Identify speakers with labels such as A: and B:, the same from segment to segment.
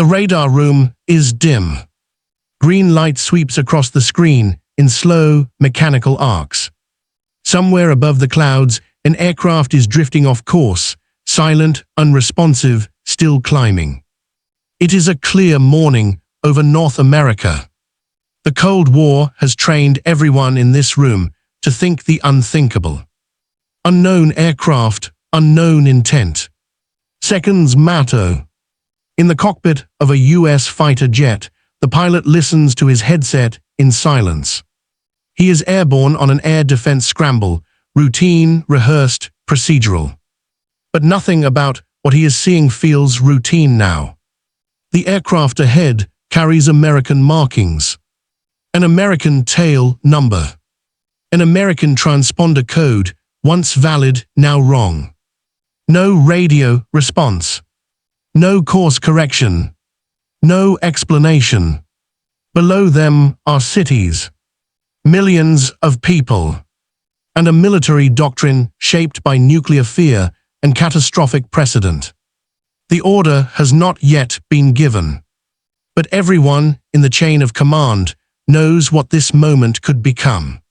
A: The radar room is dim. Green light sweeps across the screen in slow, mechanical arcs. Somewhere above the clouds, an aircraft is drifting off course, silent, unresponsive, still climbing. It is a clear morning over North America. The Cold War has trained everyone in this room to think the unthinkable. Unknown aircraft, unknown intent. Seconds matter. In the cockpit of a US fighter jet, the pilot listens to his headset in silence. He is airborne on an air defense scramble, routine, rehearsed, procedural. But nothing about what he is seeing feels routine now. The aircraft ahead carries American markings. An American tail number. An American transponder code, once valid, now wrong. No radio response. No course correction. No explanation. Below them are cities. Millions of people. And a military doctrine shaped by nuclear fear and catastrophic precedent. The order has not yet been given. But everyone in the chain of command knows what this moment could become.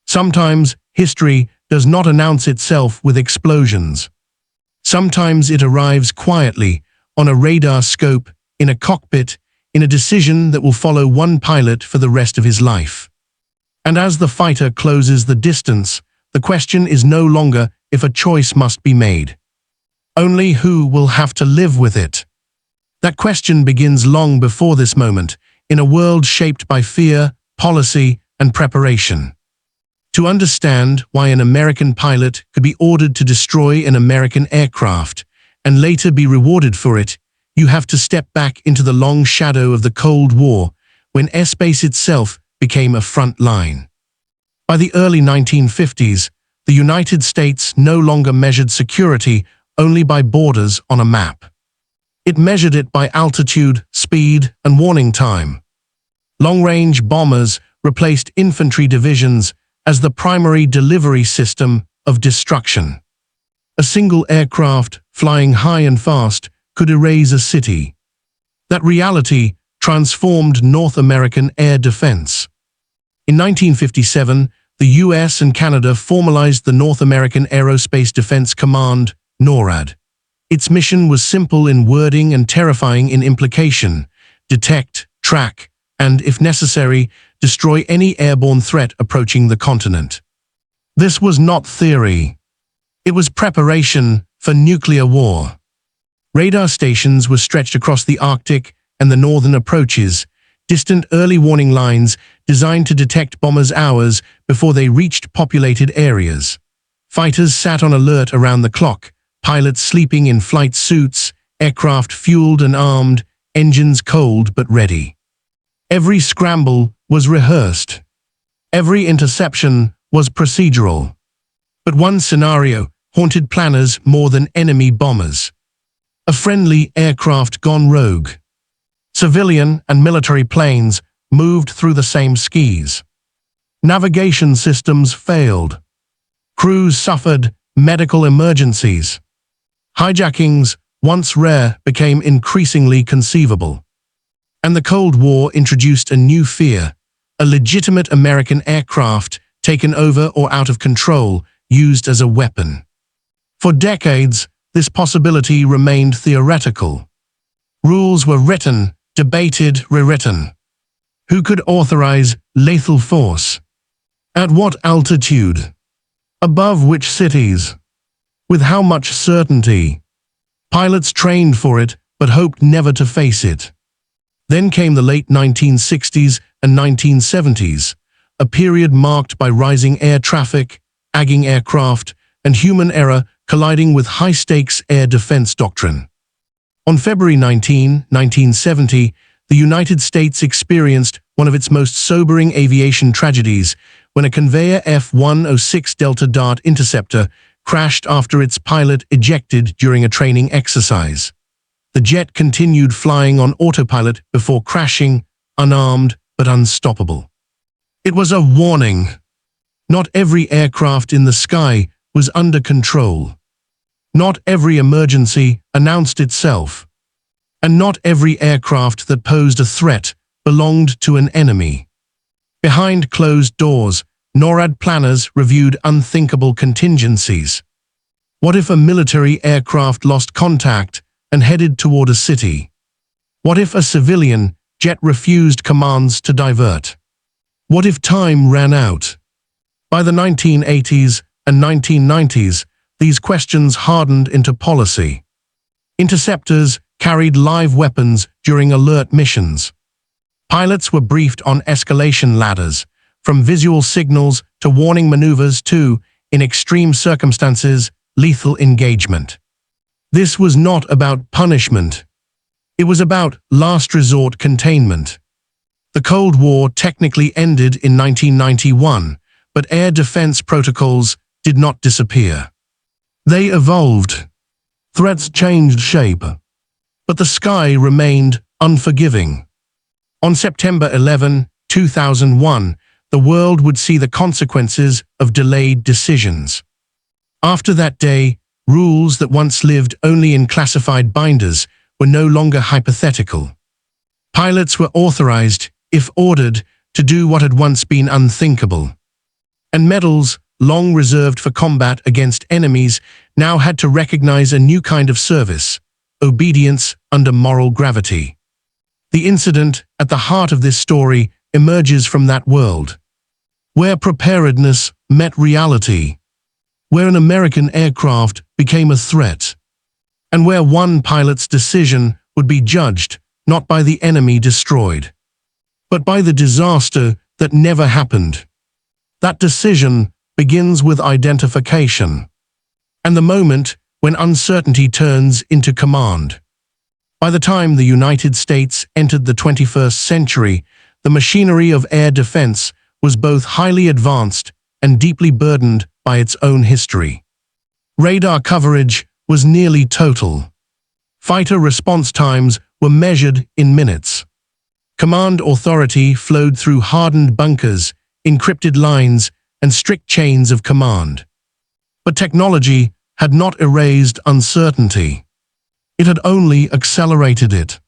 A: Sometimes history does not announce itself with explosions. Sometimes it arrives quietly, on a radar scope, in a cockpit, in a decision that will follow one pilot for the rest of his life. And as the fighter closes the distance, the question is no longer if a choice must be made. Only who will have to live with it. That question begins long before this moment, in a world shaped by fear, policy, and preparation. To understand why an American pilot could be ordered to destroy an American aircraft, and later be rewarded for it, you have to step back into the long shadow of the Cold War, when airspace itself became a front line. By the early 1950s, the United States no longer measured security only by borders on a map. It measured it by altitude, speed, and warning time. Long-range bombers replaced infantry divisions as the primary delivery system of destruction. A single aircraft, flying high and fast, could erase a city. That reality transformed North American air defense. In 1957, the US and Canada formalized the North American Aerospace Defense Command, NORAD. Its mission was simple in wording and terrifying in implication: detect, track, and, if necessary, destroy any airborne threat approaching the continent. This was not theory. It was preparation for nuclear war. Radar stations were stretched across the Arctic and the northern approaches, distant early warning lines designed to detect bombers hours before they reached populated areas. Fighters sat on alert around the clock, pilots sleeping in flight suits, aircraft fueled and armed, engines cold but ready. Every scramble was rehearsed. Every interception was procedural. But one scenario haunted planners more than enemy bombers. A friendly aircraft gone rogue. Civilian and military planes moved through the same skis. Navigation systems failed. Crews suffered medical emergencies. Hijackings, once rare, became increasingly conceivable. And the Cold War introduced a new fear: a legitimate American aircraft taken over or out of control, used as a weapon. For decades, this possibility remained theoretical. Rules were written, debated, rewritten. Who could authorize lethal force? At what altitude? Above which cities? With how much certainty? Pilots trained for it, but hoped never to face it. Then came the late 1960s and 1970s, a period marked by rising air traffic, agging aircraft, and human error colliding with high-stakes air defense doctrine. On February 19, 1970, the United States experienced one of its most sobering aviation tragedies when a Convair F-106 Delta Dart Interceptor crashed after its pilot ejected during a training exercise. The jet continued flying on autopilot before crashing, unarmed but unstoppable. It was a warning. Not every aircraft in the sky was under control. Not every emergency announced itself. And not every aircraft that posed a threat belonged to an enemy. Behind closed doors, NORAD planners reviewed unthinkable contingencies. What if a military aircraft lost contact and headed toward a city? What if a civilian jet refused commands to divert? What if time ran out? By the 1980s and 1990s, these questions hardened into policy. Interceptors carried live weapons during alert missions. Pilots were briefed on escalation ladders, from visual signals to warning maneuvers to, in extreme circumstances, lethal engagement. This was not about punishment. It was about last resort containment. The Cold War technically ended in 1991, but air defense protocols did not disappear. They evolved. Threats changed shape, but the sky remained unforgiving. On September 11, 2001, the world would see the consequences of delayed decisions. After that day, rules that once lived only in classified binders were no longer hypothetical. Pilots were authorized, if ordered, to do what had once been unthinkable. And medals, long reserved for combat against enemies, now had to recognize a new kind of service: obedience under moral gravity. The incident at the heart of this story emerges from that world, where preparedness met reality, where an American aircraft became a threat, and where one pilot's decision would be judged not by the enemy destroyed, but by the disaster that never happened. That decision begins with identification, and the moment when uncertainty turns into command. By the time the United States entered the 21st century, the machinery of air defense was both highly advanced and deeply burdened by its own history. Radar coverage was nearly total. Fighter response times were measured in minutes. Command authority flowed through hardened bunkers, encrypted lines, and strict chains of command. But technology had not erased uncertainty. It had only accelerated it.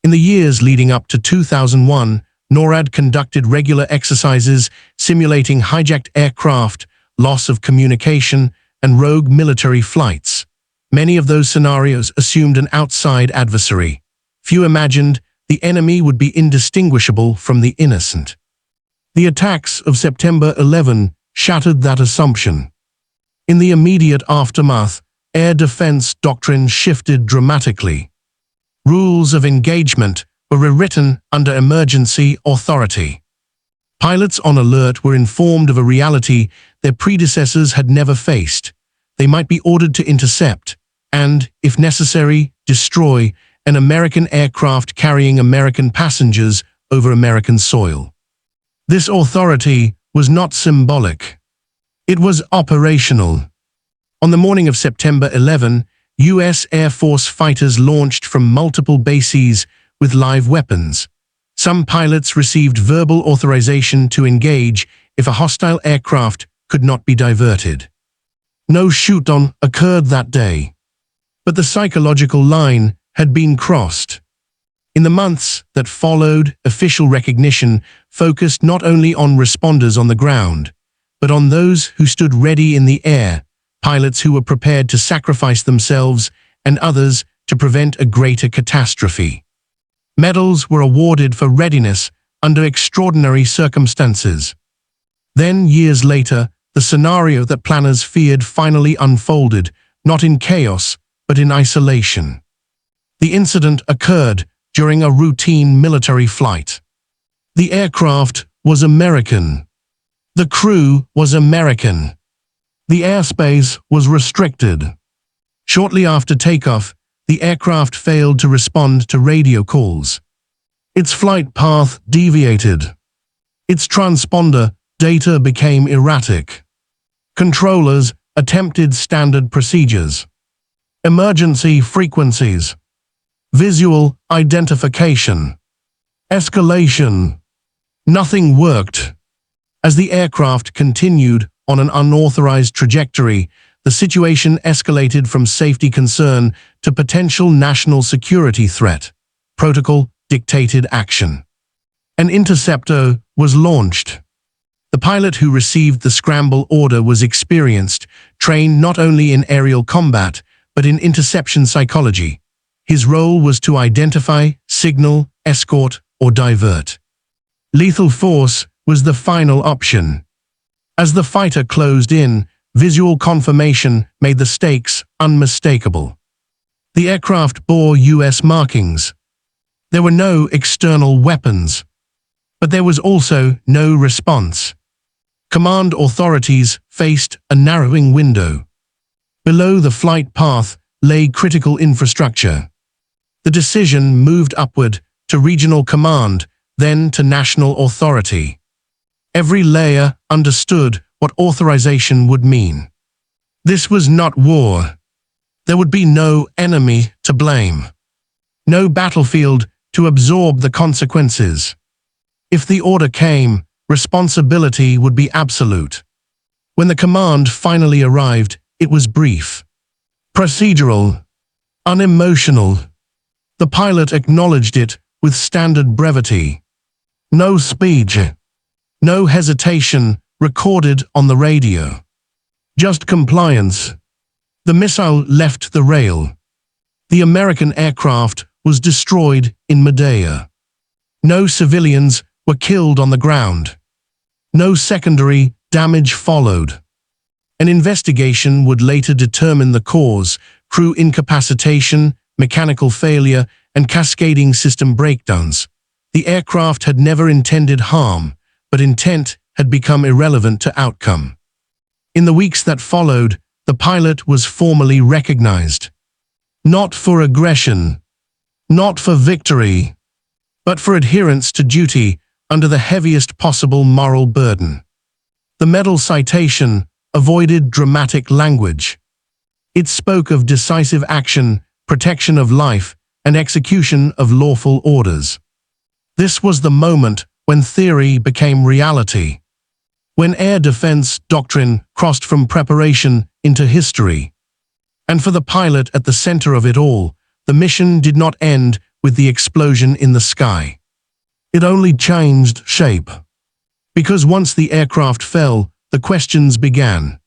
A: In the years leading up to 2001, NORAD conducted regular exercises simulating hijacked aircraft, loss of communication, and rogue military flights. Many of those scenarios assumed an outside adversary. Few imagined the enemy would be indistinguishable from the innocent. The attacks of September 11 shattered that assumption. In the immediate aftermath, air defense doctrine shifted dramatically. Rules of engagement were rewritten under emergency authority. Pilots on alert were informed of a reality their predecessors had never faced. They might be ordered to intercept and, if necessary, destroy an American aircraft carrying American passengers over American soil. This authority was not symbolic. It was operational. On the morning of September 11, U.S. Air Force fighters launched from multiple bases with live weapons. Some pilots received verbal authorization to engage if a hostile aircraft could not be diverted. No shoot-on occurred that day, but the psychological line had been crossed. In the months that followed, official recognition focused not only on responders on the ground, but on those who stood ready in the air, pilots who were prepared to sacrifice themselves and others to prevent a greater catastrophe. Medals were awarded for readiness under extraordinary circumstances. Then, years later, the scenario that planners feared finally unfolded, not in chaos, but in isolation. The incident occurred during a routine military flight. The aircraft was American. The crew was American. The airspace was restricted. Shortly after takeoff, the aircraft failed to respond to radio calls. Its flight path deviated. Its transponder data became erratic. Controllers attempted standard procedures. Emergency frequencies. Visual identification. Escalation. Nothing worked. As the aircraft continued on an unauthorized trajectory, the situation escalated from safety concern to potential national security threat. Protocol dictated action. An Interceptor was launched. The pilot who received the scramble order was experienced, trained not only in aerial combat, but in interception psychology. His role was to identify, signal, escort, or divert. Lethal force was the final option. As the fighter closed in, visual confirmation made the stakes unmistakable. The aircraft bore U.S. markings. There were no external weapons. But there was also no response. Command authorities faced a narrowing window. Below the flight path lay critical infrastructure. The decision moved upward to regional command, then to national authority. Every layer understood what authorization would mean. This was not war. There would be no enemy to blame. No battlefield to absorb the consequences. If the order came, responsibility would be absolute. When the command finally arrived, it was brief. Procedural. Unemotional. The pilot acknowledged it with standard brevity. No speech. No hesitation recorded on the radio. Just compliance. The missile left the rail. The American aircraft was destroyed in midair. No civilians were killed on the ground. No secondary damage followed. An investigation would later determine the cause: crew incapacitation, mechanical failure, and cascading system breakdowns. The aircraft had never intended harm, but intent had become irrelevant to outcome. In the weeks that followed, the pilot was formally recognized. Not for aggression, not for victory, but for adherence to duty under the heaviest possible moral burden. The medal citation avoided dramatic language. It spoke of decisive action, protection of life, and execution of lawful orders. This was the moment when theory became reality. When air defense doctrine crossed from preparation into history. And for the pilot at the center of it all, the mission did not end with the explosion in the sky. It only changed shape. Because once the aircraft fell, the questions began.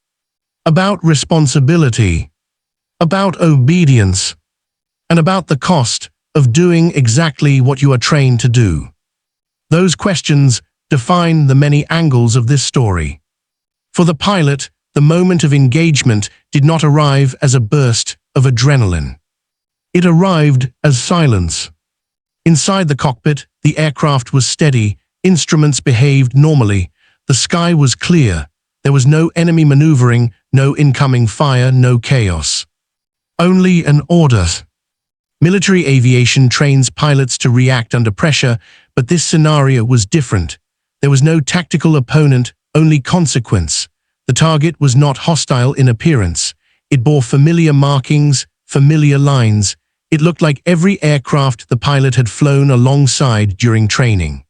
A: About responsibility, about obedience, and about the cost of doing exactly what you are trained to do. Those questions define the many angles of this story. For the pilot, the moment of engagement did not arrive as a burst of adrenaline. It arrived as silence. Inside the cockpit, the aircraft was steady, instruments behaved normally, the sky was clear, there was no enemy maneuvering, no incoming fire, no chaos. Only an order. Military aviation trains pilots to react under pressure, but this scenario was different. There was no tactical opponent, only consequence. The target was not hostile in appearance. It bore familiar markings, familiar lines. It looked like every aircraft the pilot had flown alongside during training.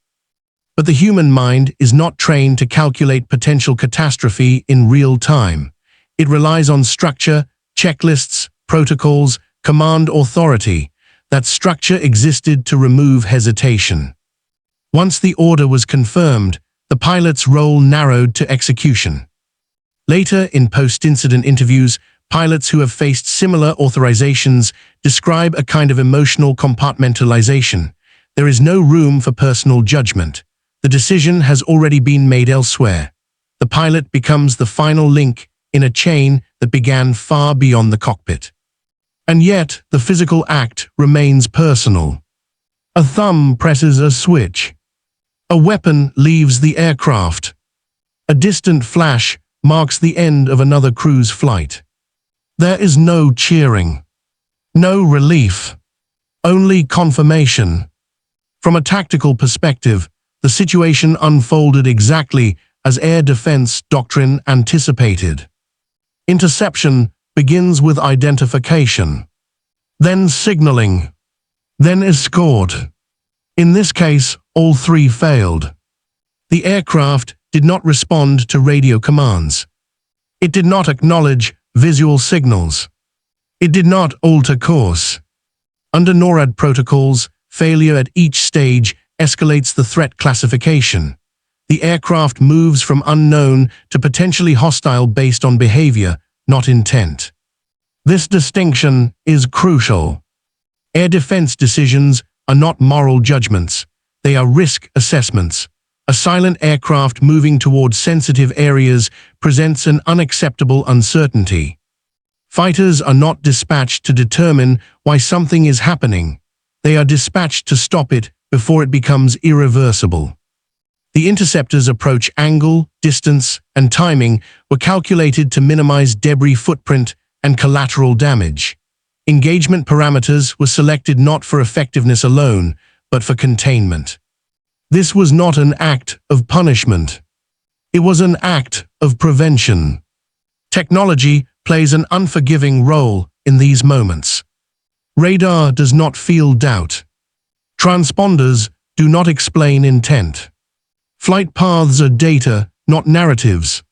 A: But the human mind is not trained to calculate potential catastrophe in real time. It relies on structure, checklists, protocols, command authority. That structure existed to remove hesitation. Once the order was confirmed, the pilot's role narrowed to execution. Later, in post-incident interviews, pilots who have faced similar authorizations describe a kind of emotional compartmentalization. There is no room for personal judgment. The decision has already been made elsewhere. The pilot becomes the final link in a chain that began far beyond the cockpit. And yet, the physical act remains personal. A thumb presses a switch. A weapon leaves the aircraft. A distant flash marks the end of another crew's flight. There is no cheering, no relief, only confirmation. From a tactical perspective, the situation unfolded exactly as air defense doctrine anticipated. Interception begins with identification, then signaling, then escort. In this case, all three failed. The aircraft did not respond to radio commands. It did not acknowledge visual signals. It did not alter course. Under NORAD protocols, failure at each stage escalates the threat classification. The aircraft moves from unknown to potentially hostile based on behavior, not intent. This distinction is crucial. Air defense decisions are not moral judgments. They are risk assessments. A silent aircraft moving toward sensitive areas presents an unacceptable uncertainty. Fighters are not dispatched to determine why something is happening. They are dispatched to stop it before it becomes irreversible. The Interceptor's approach angle, distance, and timing were calculated to minimize debris footprint and collateral damage. Engagement parameters were selected not for effectiveness alone, but for containment. This was not an act of punishment. It was an act of prevention. Technology plays an unforgiving role in these moments. Radar does not feel doubt. Transponders do not explain intent. Flight paths are data, not narratives.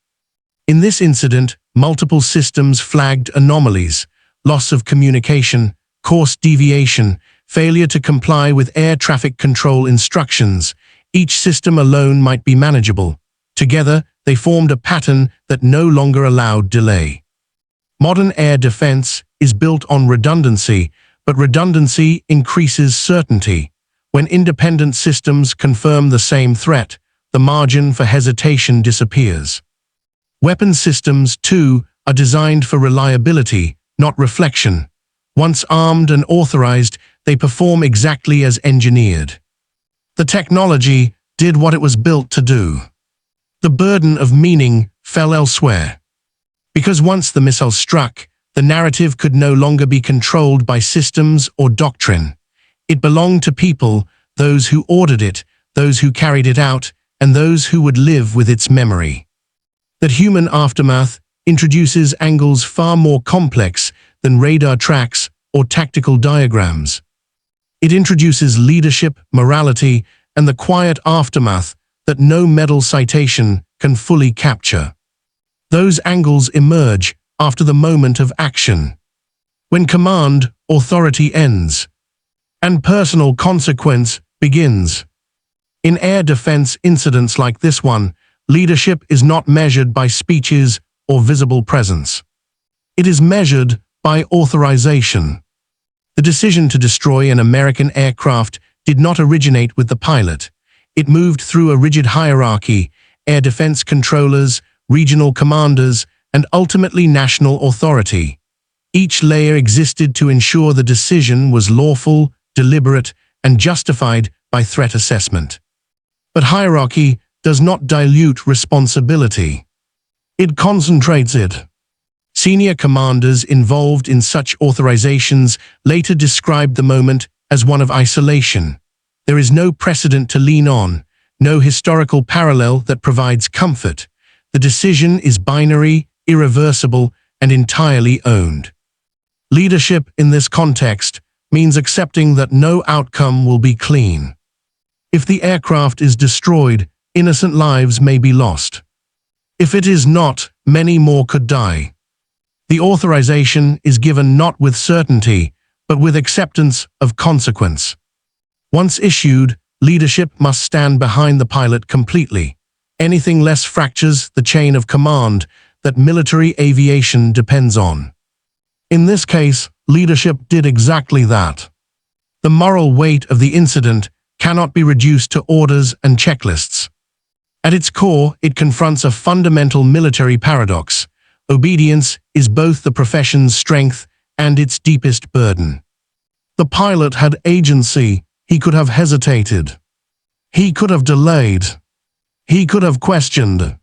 A: In this incident, multiple systems flagged anomalies: loss of communication, course deviation, failure to comply with air traffic control instructions. Each system alone might be manageable. Together, they formed a pattern that no longer allowed delay. Modern air defense is built on redundancy, but redundancy increases certainty. When independent systems confirm the same threat, the margin for hesitation disappears. Weapon systems, too, are designed for reliability, not reflection. Once armed and authorized, they perform exactly as engineered. The technology did what it was built to do. The burden of meaning fell elsewhere. Because once the missile struck, the narrative could no longer be controlled by systems or doctrine. It belonged to people, those who ordered it, those who carried it out, and those who would live with its memory. That human aftermath introduces angles far more complex than radar tracks or tactical diagrams. It introduces leadership, morality, and the quiet aftermath that no medal citation can fully capture. Those angles emerge after the moment of action, when command authority ends, and personal consequence begins. In air defense incidents like this one, leadership is not measured by speeches or visible presence. It is measured by authorization. The decision to destroy an American aircraft did not originate with the pilot. It moved through a rigid hierarchy: air defense controllers, regional commanders, and ultimately national authority. Each layer existed to ensure the decision was lawful, deliberate, and justified by threat assessment. But hierarchy does not dilute responsibility. It concentrates it. Senior commanders involved in such authorizations later described the moment as one of isolation. There is no precedent to lean on, no historical parallel that provides comfort. The decision is binary, irreversible, and entirely owned. Leadership in this context means accepting that no outcome will be clean. If the aircraft is destroyed, innocent lives may be lost. If it is not, many more could die. The authorization is given not with certainty, but with acceptance of consequence. Once issued, leadership must stand behind the pilot completely. Anything less fractures the chain of command that military aviation depends on. In this case, leadership did exactly that. The moral weight of the incident cannot be reduced to orders and checklists. At its core, it confronts a fundamental military paradox. Obedience is both the profession's strength and its deepest burden. The pilot had agency. He could have hesitated. He could have delayed. He could have questioned.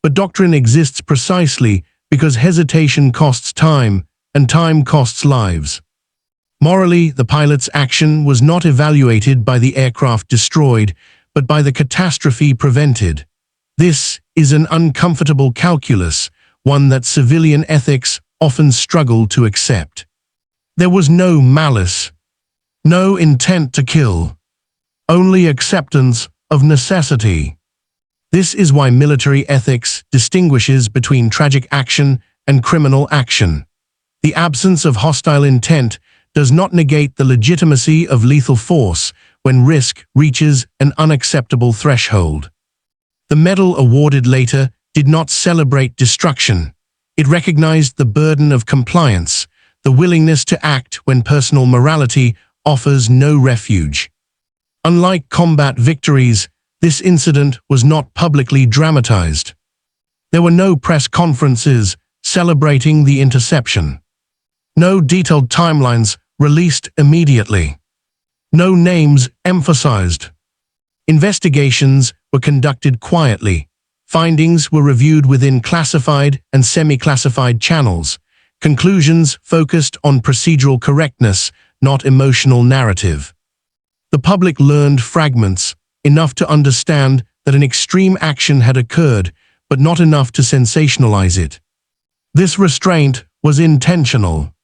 A: But doctrine exists precisely because hesitation costs time, and time costs lives. Morally, the pilot's action was not evaluated by the aircraft destroyed, but by the catastrophe prevented. This is an uncomfortable calculus, one that civilian ethics often struggle to accept. There was no malice, no intent to kill, only acceptance of necessity. This is why military ethics distinguishes between tragic action and criminal action. The absence of hostile intent does not negate the legitimacy of lethal force when risk reaches an unacceptable threshold. The medal awarded later did not celebrate destruction. It recognized the burden of compliance, the willingness to act when personal morality offers no refuge. Unlike combat victories, this incident was not publicly dramatized. There were no press conferences celebrating the interception. No detailed timelines released immediately. No names emphasized. Investigations were conducted quietly. Findings were reviewed within classified and semi-classified channels. Conclusions focused on procedural correctness, not emotional narrative. The public learned fragments, enough to understand that an extreme action had occurred, but not enough to sensationalize it. This restraint was intentional.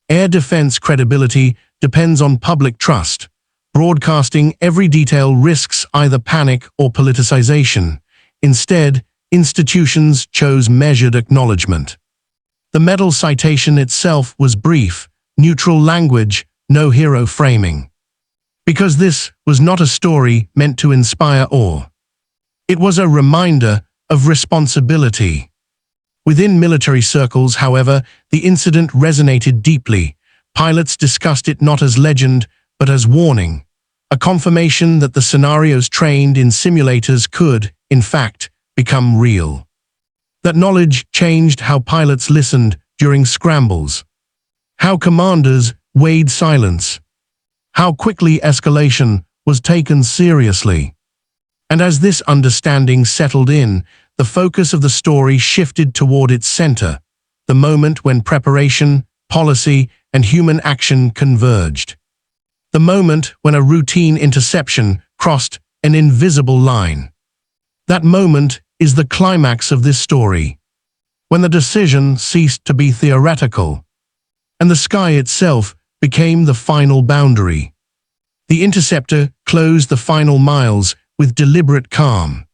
A: Air defense credibility depends on public trust. Broadcasting every detail risks either panic or politicization. Instead, institutions chose measured acknowledgement. The medal citation itself was brief, neutral language, no hero framing. Because this was not a story meant to inspire awe. It was a reminder of responsibility. Within military circles, however, the incident resonated deeply. Pilots discussed it not as legend, but as warning, a confirmation that the scenarios trained in simulators could, in fact, become real. That knowledge changed how pilots listened during scrambles, how commanders weighed silence, how quickly escalation was taken seriously. And as this understanding settled in, the focus of the story shifted toward its center, the moment when preparation, policy, and human action converged. The moment when a routine interception crossed an invisible line. That moment is the climax of this story, when the decision ceased to be theoretical, and the sky itself became the final boundary. The Interceptor closed the final miles with deliberate calm.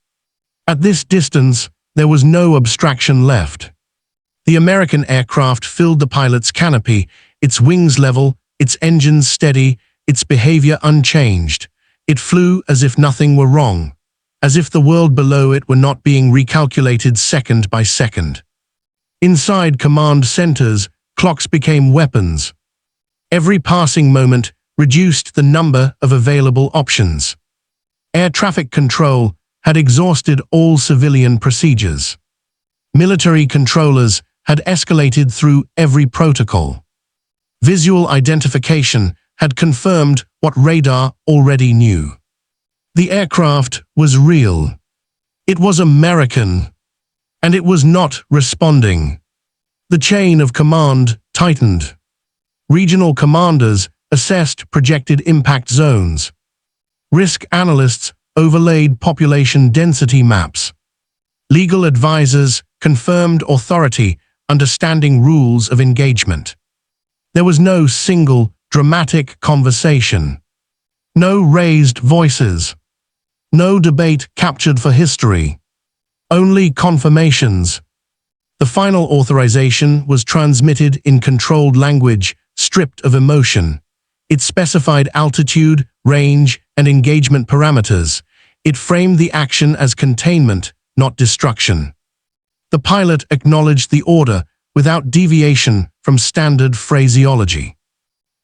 A: At this distance, there was no abstraction left. The American aircraft filled the pilot's canopy, its wings level, its engines steady, its behavior unchanged. It flew as if nothing were wrong, as if the world below it were not being recalculated second by second. Inside command centers, clocks became weapons. Every passing moment reduced the number of available options. Air traffic control had exhausted all civilian procedures. Military controllers had escalated through every protocol. Visual identification had confirmed what radar already knew. The aircraft was real. It was American. And it was not responding. The chain of command tightened. Regional commanders assessed projected impact zones. Risk analysts overlaid population density maps. Legal advisors confirmed authority, understanding rules of engagement. There was no single dramatic conversation. No raised voices. No debate captured for history. Only confirmations. The final authorization was transmitted in controlled language, stripped of emotion. It specified altitude, range, and engagement parameters. It framed the action as containment, not destruction. The pilot acknowledged the order without deviation from standard phraseology.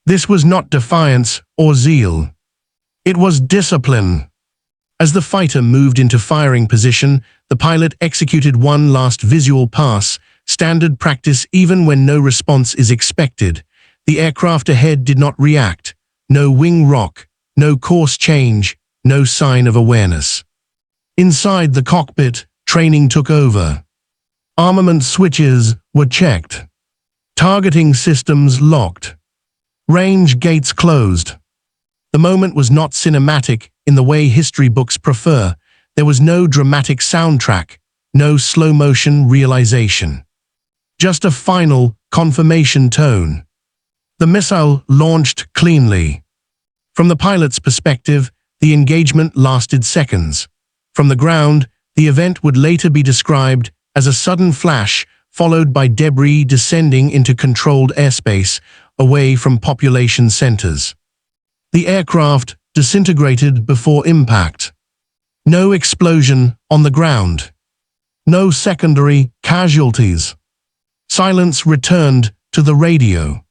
A: This was not defiance or zeal. It was discipline. As the fighter moved into firing position, the pilot executed one last visual pass, standard practice even when no response is expected. The aircraft ahead did not react. No wing rock, no course change, no sign of awareness. Inside the cockpit, training took over. Armament switches were checked. Targeting systems locked. Range gates closed. The moment was not cinematic in the way history books prefer. There was no dramatic soundtrack, no slow-motion realization. Just a final confirmation tone. The missile launched cleanly. From the pilot's perspective, the engagement lasted seconds. From the ground, the event would later be described as a sudden flash followed by debris descending into controlled airspace away from population centers. The aircraft disintegrated before impact. No explosion on the ground. No secondary casualties. Silence returned to the radio.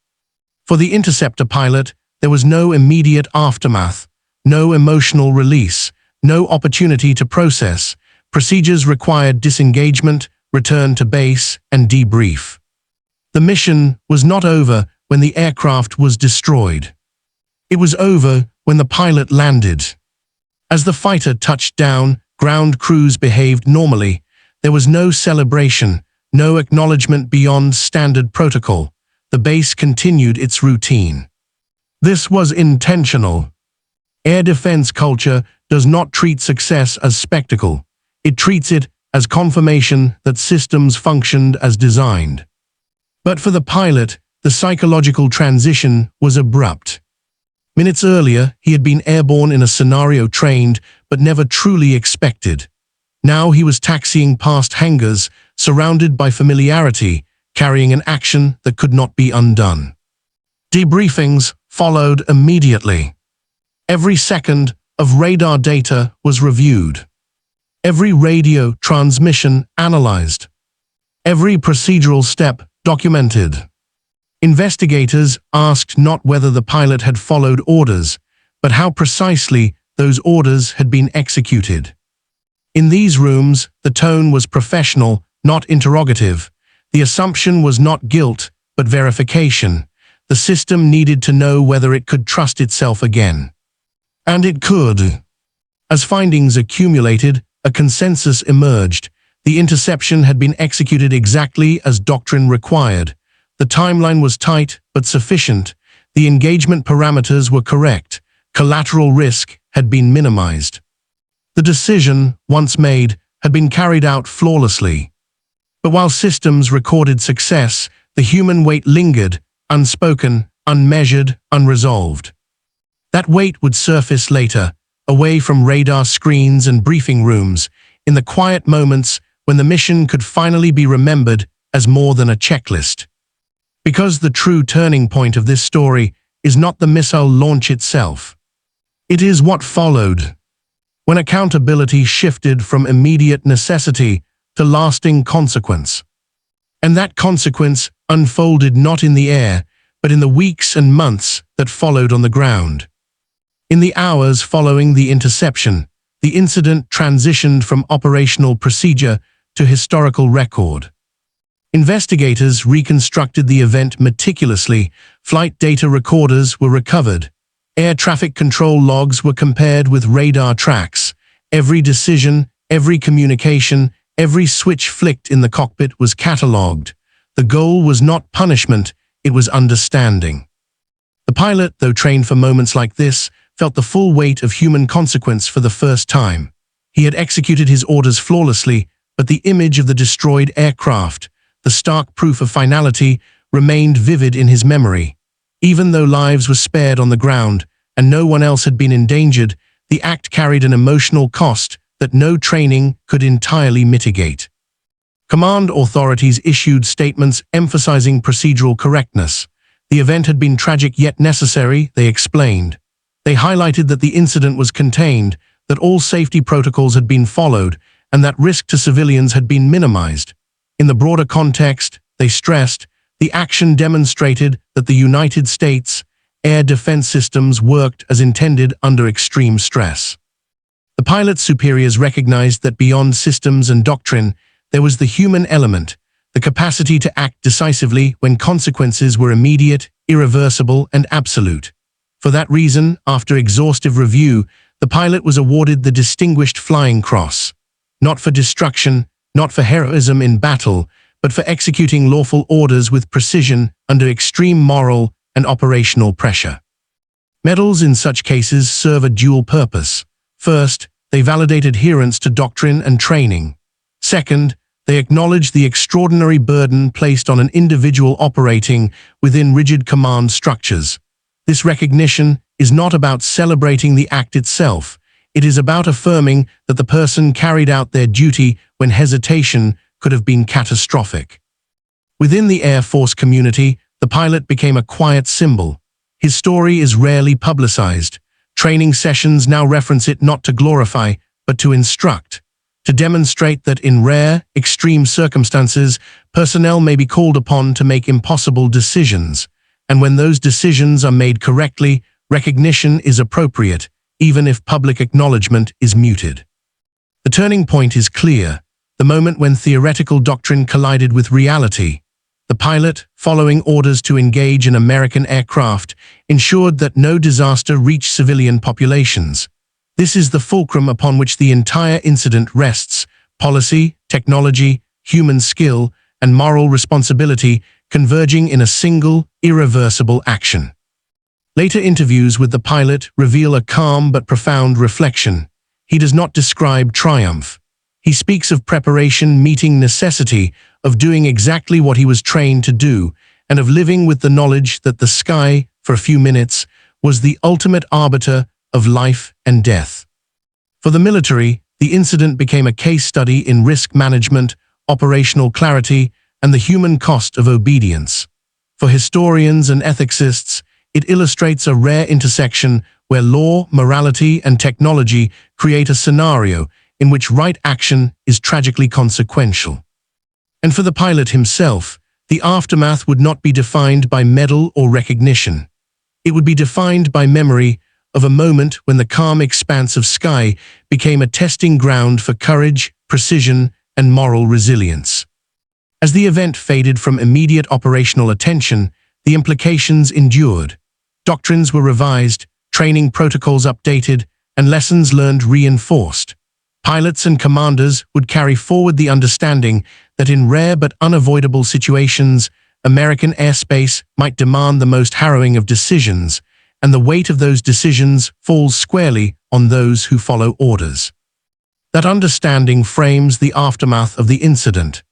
A: For the Interceptor pilot, there was no immediate aftermath, no emotional release, no opportunity to process. Procedures required disengagement, return to base, and debrief. The mission was not over when the aircraft was destroyed. It was over when the pilot landed. As the fighter touched down, ground crews behaved normally. There was no celebration, no acknowledgement beyond standard protocol. The base continued its routine. This was intentional. Air defense culture does not treat success as spectacle. It treats it as confirmation that systems functioned as designed. But for the pilot, the psychological transition was abrupt. Minutes earlier, he had been airborne in a scenario trained but never truly expected. Now he was taxiing past hangars, surrounded by familiarity, carrying an action that could not be undone. Debriefings followed immediately. Every second of radar data was reviewed. Every radio transmission analyzed. Every procedural step documented. Investigators asked not whether the pilot had followed orders, but how precisely those orders had been executed. In these rooms, the tone was professional, not interrogative. The assumption was not guilt, but verification. The system needed to know whether it could trust itself again. And it could. As findings accumulated, a consensus emerged. The interception had been executed exactly as Doctrine required. The timeline was tight but sufficient. The engagement parameters were correct. Collateral risk had been minimized. The decision, once made, had been carried out flawlessly. But while systems recorded success, the human weight lingered, unspoken, unmeasured, unresolved. That weight would surface later, away from radar screens and briefing rooms, in the quiet moments when the mission could finally be remembered as more than a checklist. Because the true turning point of this story is not the missile launch itself. It is what followed. When accountability shifted from immediate necessity to lasting consequence. And that consequence unfolded not in the air, but in the weeks and months that followed on the ground. In the hours following the interception, the incident transitioned from operational procedure to historical record. Investigators reconstructed the event meticulously. Flight data recorders were recovered. Air traffic control logs were compared with radar tracks. Every decision, every communication, every switch flicked in the cockpit was catalogued. The goal was not punishment, it was understanding. The pilot, though trained for moments like this, felt the full weight of human consequence for the first time. He had executed his orders flawlessly, but the image of the destroyed aircraft, the stark proof of finality, remained vivid in his memory. Even though lives were spared on the ground and no one else had been endangered, the act carried an emotional cost that no training could entirely mitigate. Command authorities issued statements emphasizing procedural correctness. The event had been tragic yet necessary, they explained. They highlighted that the incident was contained, that all safety protocols had been followed, and that risk to civilians had been minimized. In the broader context, they stressed, the action demonstrated that the United States air defense systems worked as intended under extreme stress. The pilot's superiors recognized that beyond systems and doctrine, there was the human element, the capacity to act decisively when consequences were immediate, irreversible, and absolute. For that reason, after exhaustive review, the pilot was awarded the Distinguished Flying Cross, not for destruction, not for heroism in battle, but for executing lawful orders with precision under extreme moral and operational pressure. Medals in such cases serve a dual purpose. First, they validate adherence to doctrine and training. Second, they acknowledge the extraordinary burden placed on an individual operating within rigid command structures. This recognition is not about celebrating the act itself. It is about affirming that the person carried out their duty when hesitation could have been catastrophic. Within the Air Force community, the pilot became a quiet symbol. His story is rarely publicized. Training sessions now reference it not to glorify, but to instruct, to demonstrate that in rare, extreme circumstances, personnel may be called upon to make impossible decisions, and when those decisions are made correctly, recognition is appropriate, even if public acknowledgement is muted. The turning point is clear, the moment when theoretical doctrine collided with reality. The pilot, following orders to engage an American aircraft, ensured that no disaster reached civilian populations. This is the fulcrum upon which the entire incident rests: policy, technology, human skill, and moral responsibility converging in a single, irreversible action. Later interviews with the pilot reveal a calm but profound reflection. He does not describe triumph. He speaks of preparation meeting necessity, of doing exactly what he was trained to do, and of living with the knowledge that the sky, for a few minutes, was the ultimate arbiter of life and death. For the military, the incident became a case study in risk management, operational clarity, and the human cost of obedience. For historians and ethicists, it illustrates a rare intersection where law, morality, and technology create a scenario in which right action is tragically consequential. And for the pilot himself, the aftermath would not be defined by medal or recognition. It would be defined by memory of a moment when the calm expanse of sky became a testing ground for courage, precision, and moral resilience. As the event faded from immediate operational attention, the implications endured. Doctrines were revised, training protocols updated, and lessons learned reinforced. Pilots and commanders would carry forward the understanding that in rare but unavoidable situations, American airspace might demand the most harrowing of decisions, and the weight of those decisions falls squarely on those who follow orders. That understanding frames the aftermath of the incident.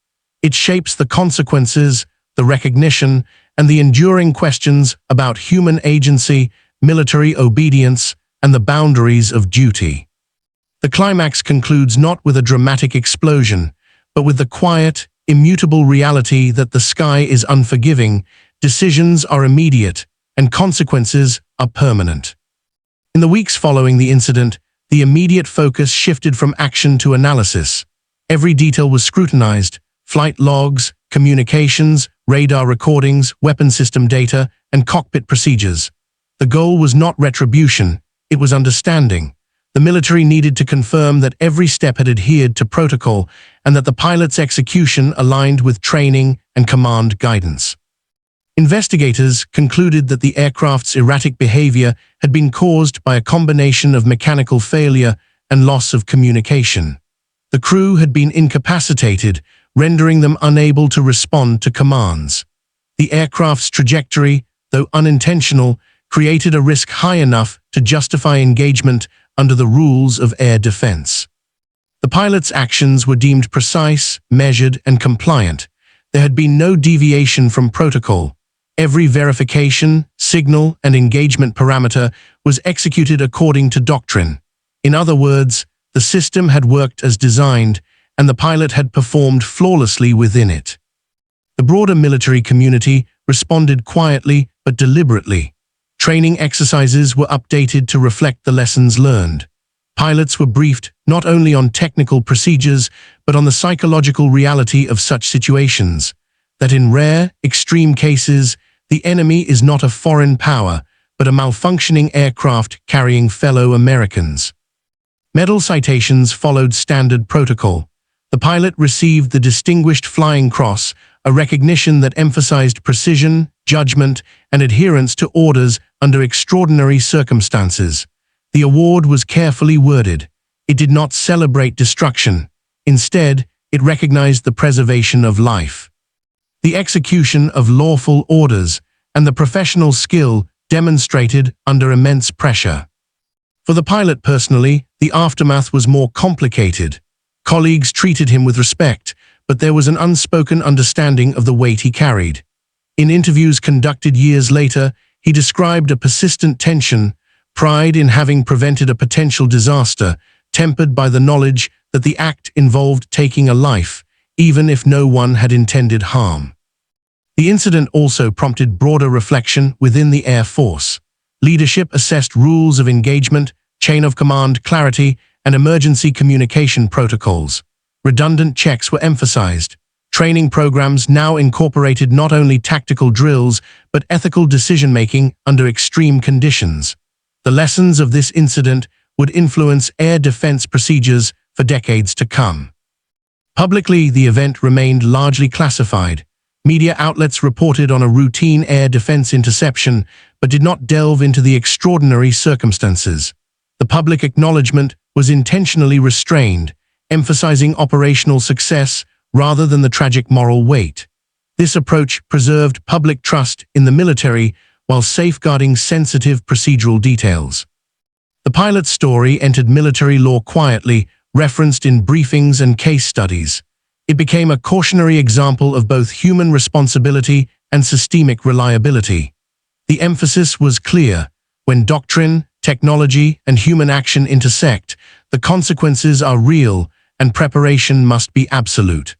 A: It shapes the consequences, the recognition, and the enduring questions about human agency, military obedience, and the boundaries of duty. The climax concludes not with a dramatic explosion, but with the quiet, immutable reality that the sky is unforgiving, decisions are immediate, and consequences are permanent. In the weeks following the incident, the immediate focus shifted from action to analysis. Every detail was scrutinized: flight logs, communications, radar recordings, weapon system data, and cockpit procedures. The goal was not retribution, it was understanding. The military needed to confirm that every step had adhered to protocol and that the pilot's execution aligned with training and command guidance. Investigators concluded that the aircraft's erratic behavior had been caused by a combination of mechanical failure and loss of communication. The crew had been incapacitated, rendering them unable to respond to commands. The aircraft's trajectory, though unintentional, created a risk high enough to justify engagement under the rules of air defense. The pilot's actions were deemed precise, measured, and compliant. There had been no deviation from protocol. Every verification, signal, and engagement parameter was executed according to doctrine. In other words, the system had worked as designed, and the pilot had performed flawlessly within it. The broader military community responded quietly but deliberately. Training exercises were updated to reflect the lessons learned. Pilots were briefed not only on technical procedures, but on the psychological reality of such situations, that in rare, extreme cases, the enemy is not a foreign power, but a malfunctioning aircraft carrying fellow Americans. Medal citations followed standard protocol. The pilot received the Distinguished Flying Cross, a recognition that emphasized precision, judgment, and adherence to orders under extraordinary circumstances. The award was carefully worded. It did not celebrate destruction. Instead, it recognized the preservation of life, the execution of lawful orders, and the professional skill demonstrated under immense pressure. For the pilot personally, the aftermath was more complicated. Colleagues treated him with respect, but there was an unspoken understanding of the weight he carried. In interviews conducted years later, he described a persistent tension, pride in having prevented a potential disaster, tempered by the knowledge that the act involved taking a life, even if no one had intended harm. The incident also prompted broader reflection within the Air Force. Leadership assessed rules of engagement, chain of command clarity, and emergency communication protocols. Redundant checks were emphasized. Training programs now incorporated not only tactical drills, but ethical decision-making under extreme conditions. The lessons of this incident would influence air defense procedures for decades to come. Publicly, the event remained largely classified. Media outlets reported on a routine air defense interception, but did not delve into the extraordinary circumstances. The public acknowledgement was intentionally restrained, emphasizing operational success rather than the tragic moral weight. This approach preserved public trust in the military while safeguarding sensitive procedural details. The pilot's story entered military law quietly, referenced in briefings and case studies. It became a cautionary example of both human responsibility and systemic reliability. The emphasis was clear: when doctrine, technology, and human action intersect, the consequences are real and preparation must be absolute.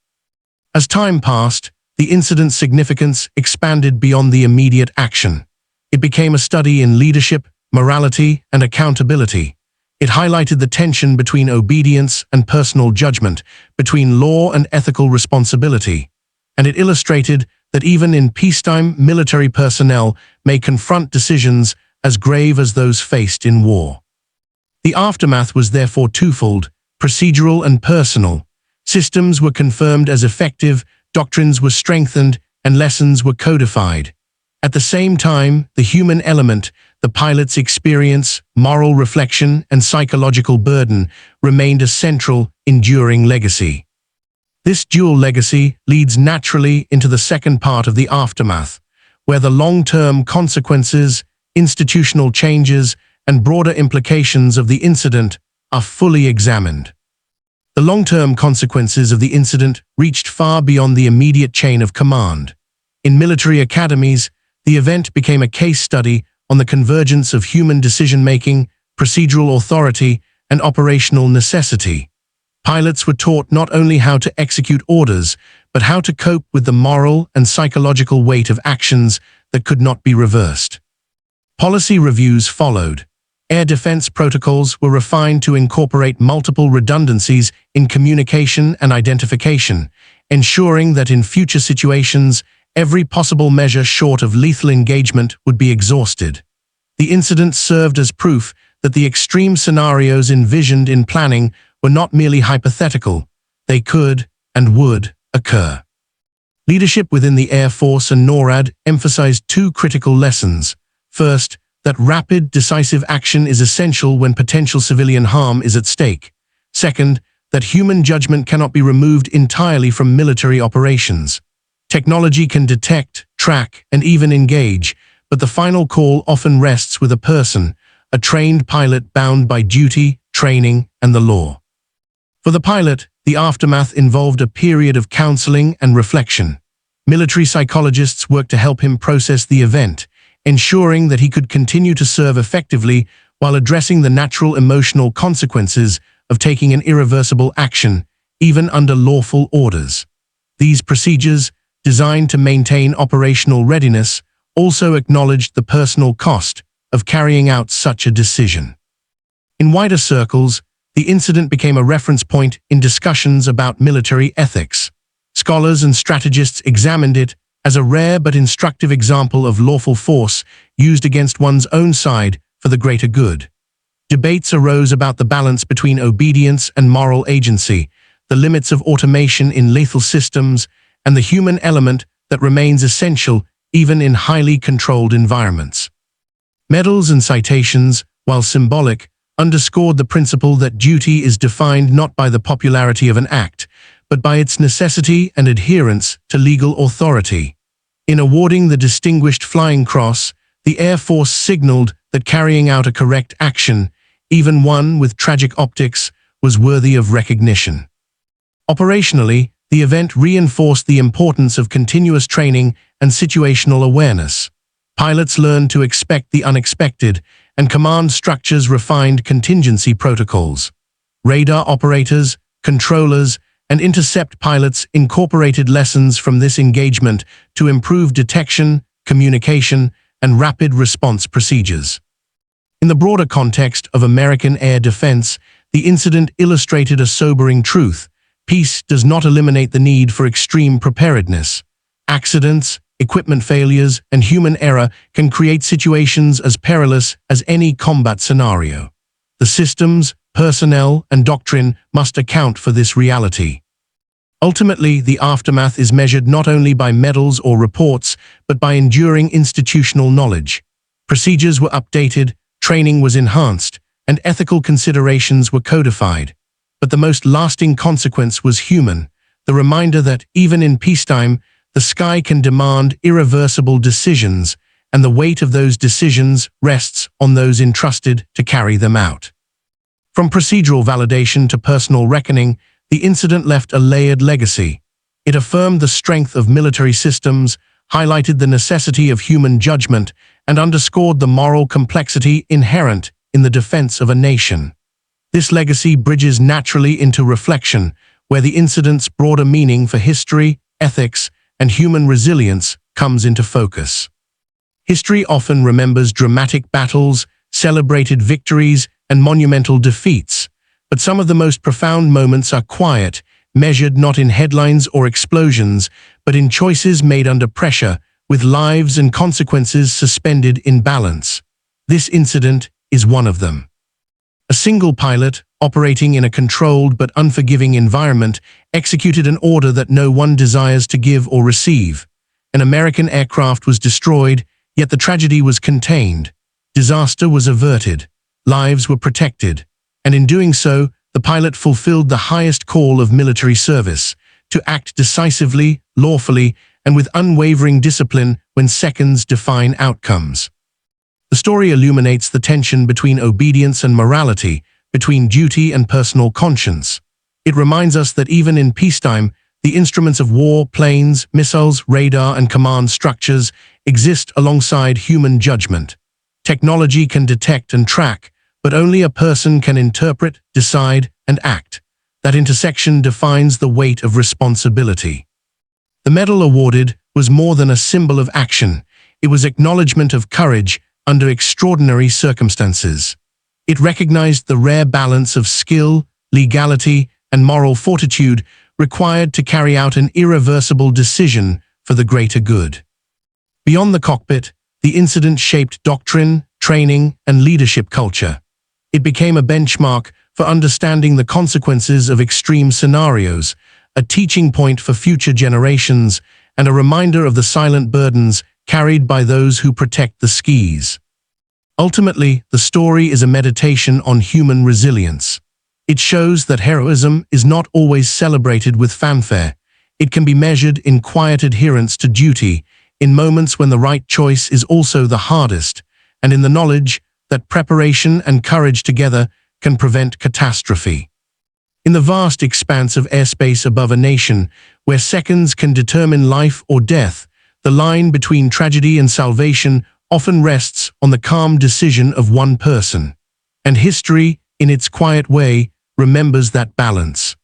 A: As time passed, the incident's significance expanded beyond the immediate action. It became a study in leadership, morality, and accountability. It highlighted the tension between obedience and personal judgment, between law and ethical responsibility. And it illustrated that even in peacetime, military personnel may confront decisions as grave as those faced in war. The aftermath was therefore twofold: procedural and personal. Systems were confirmed as effective, doctrines were strengthened, and lessons were codified. At the same time, the human element, the pilot's experience, moral reflection, and psychological burden remained a central, enduring legacy. This dual legacy leads naturally into the second part of the aftermath, where the long-term consequences, institutional changes, and broader implications of the incident are fully examined. The long-term consequences of the incident reached far beyond the immediate chain of command. In military academies, the event became a case study on the convergence of human decision-making, procedural authority, and operational necessity. Pilots were taught not only how to execute orders, but how to cope with the moral and psychological weight of actions that could not be reversed. Policy reviews followed. Air defense protocols were refined to incorporate multiple redundancies in communication and identification, ensuring that in future situations, every possible measure short of lethal engagement would be exhausted. The incident served as proof that the extreme scenarios envisioned in planning were not merely hypothetical; they could and would occur. Leadership within the Air Force and NORAD emphasized two critical lessons. First, that rapid, decisive action is essential when potential civilian harm is at stake. Second, that human judgment cannot be removed entirely from military operations. Technology can detect, track, and even engage, but the final call often rests with a person, a trained pilot bound by duty, training, and the law. For the pilot, the aftermath involved a period of counseling and reflection. Military psychologists worked to help him process the event, ensuring that he could continue to serve effectively while addressing the natural emotional consequences of taking an irreversible action, even under lawful orders. These procedures, designed to maintain operational readiness, also acknowledged the personal cost of carrying out such a decision. In wider circles, the incident became a reference point in discussions about military ethics. Scholars and strategists examined it as a rare but instructive example of lawful force used against one's own side for the greater good. Debates arose about the balance between obedience and moral agency, the limits of automation in lethal systems, and the human element that remains essential even in highly controlled environments. Medals and citations, while symbolic, underscored the principle that duty is defined not by the popularity of an act, but by its necessity and adherence to legal authority. In awarding the Distinguished Flying Cross, the Air Force signaled that carrying out a correct action, even one with tragic optics, was worthy of recognition. Operationally, the event reinforced the importance of continuous training and situational awareness. Pilots learned to expect the unexpected, and command structures refined contingency protocols. Radar operators, controllers, and Intercept pilots incorporated lessons from this engagement to improve detection, communication, and rapid response procedures. In the broader context of American air defense, the incident illustrated a sobering truth. Peace does not eliminate the need for extreme preparedness. Accidents, equipment failures, and human error can create situations as perilous as any combat scenario. The systems, personnel, and doctrine must account for this reality. Ultimately, the aftermath is measured not only by medals or reports, but by enduring institutional knowledge. Procedures were updated, training was enhanced, and ethical considerations were codified. But the most lasting consequence was human, the reminder that, even in peacetime, the sky can demand irreversible decisions, and the weight of those decisions rests on those entrusted to carry them out. From procedural validation to personal reckoning, the incident left a layered legacy. It affirmed the strength of military systems, highlighted the necessity of human judgment, and underscored the moral complexity inherent in the defense of a nation. This legacy bridges naturally into reflection, where the incident's broader meaning for history, ethics, and human resilience comes into focus. History often remembers dramatic battles, celebrated victories, and monumental defeats, but some of the most profound moments are quiet, measured not in headlines or explosions, but in choices made under pressure, with lives and consequences suspended in balance. This incident is one of them. A single pilot, operating in a controlled but unforgiving environment, executed an order that no one desires to give or receive. An American aircraft was destroyed, yet the tragedy was contained. Disaster was averted. Lives were protected. And in doing so, the pilot fulfilled the highest call of military service, to act decisively, lawfully, and with unwavering discipline when seconds define outcomes. The story illuminates the tension between obedience and morality, between duty and personal conscience. It reminds us that even in peacetime, the instruments of war, planes, missiles, radar, and command structures exist alongside human judgment. Technology can detect and track, but only a person can interpret, decide, and act. That intersection defines the weight of responsibility. The medal awarded was more than a symbol of action. It was acknowledgement of courage under extraordinary circumstances. It recognized the rare balance of skill, legality, and moral fortitude required to carry out an irreversible decision for the greater good. Beyond the cockpit, the incident shaped doctrine, training, and leadership culture. It became a benchmark for understanding the consequences of extreme scenarios, a teaching point for future generations, and a reminder of the silent burdens carried by those who protect the skies. Ultimately, the story is a meditation on human resilience. It shows that heroism is not always celebrated with fanfare. It can be measured in quiet adherence to duty, in moments when the right choice is also the hardest, and in the knowledge that preparation and courage together can prevent catastrophe. In the vast expanse of airspace above a nation, where seconds can determine life or death, the line between tragedy and salvation often rests on the calm decision of one person. And history, in its quiet way, remembers that balance.